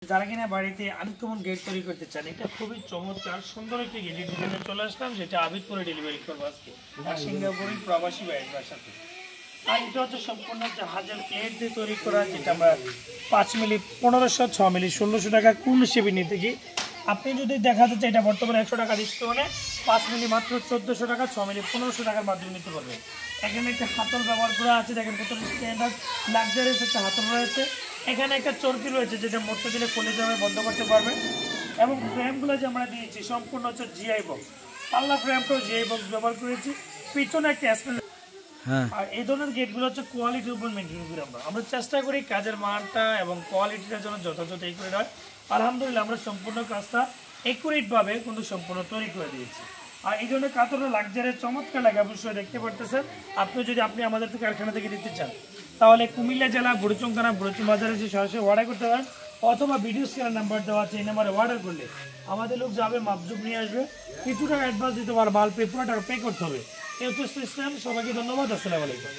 যারা কিনা বাড়িতে আনকমন গেট তৈরি করতে চান, এটা খুবই চমৎকার সুন্দর একটি গেট ডিজাইনে চলে আসলাম, যেটা আবিদপুরে ডেলিভারি করবো আজকে আর সিঙ্গাপুরের প্রবাসী ভাইয়ের সাথে। আর এটা হচ্ছে সম্পূর্ণ হচ্ছে হাজার প্লেট দিয়ে তৈরি করা, যেটা আমরা 5 মিলি 1500, 6 মিলি 1600 টাকা কোন হিসেবে নিতে কি। আপনি যদি দেখা যাচ্ছে এটা বর্তমানে 100 টাকা ডিসকাউন্টে 5 মিলি মাত্র 1400 টাকা, 6 মিলি 1500 টাকার মাধ্যমে নিতে পারবেন। এখানে একটা হাতল ব্যবহার করা আছে, দেখেন কত স্ট্যান্ডার্ড লাক্সারিয়াস একটা হাতল রয়েছে। এখানে একটা চরকি রয়েছে, যেটা মরতে দিলে খুলে যাবে, বন্ধ করতে পারবেন। এবং ফ্রেমগুলো যে আমরা দিয়েছি সম্পূর্ণ হচ্ছে জিআই বক্স, পাল্লা ফ্রেমটাও জিআই বক্স ব্যবহার করেছি। পিছনে একটা আর এই ধরনের গেটগুলো হচ্ছে কোয়ালিটির উপর মেনটেন করি আমরা চেষ্টা করি কাজের মানটা এবং কোয়ালিটিটা যেন যথাযথ একুরেট হয়। আলহামদুলিল্লাহ আমরা সম্পূর্ণ কাজটা একুরেটভাবে কিন্তু সম্পূর্ণ তৈরি করে দিয়েছি। আর এই ধরনের কাতরটা লাক্সারিয়াস চমৎকার লাগে, অবশ্যই দেখতে পারতেছেন। আপনি আমাদের থেকে কারখানা থেকে নিতে চান, তাহলে কুমিল্লা জেলা বুড়িচং থানা বুড়িচং বাজারে এসে সরাসরি অর্ডার করতে পারেন, অথবা ভিডিও স্ক্রিনের নাম্বার দেওয়া আছে, এই নাম্বারে অর্ডার করলে আমাদের লোক যাবে, মাপজুপ নিয়ে আসবে, কিছু টাকা অ্যাডভান্স দিতে পারবে, মাল পুরো টাকা পে করতে হবে। এই হচ্ছে সিস্টেম। সবাইকে ধন্যবাদ। আসসালামু আলাইকুম।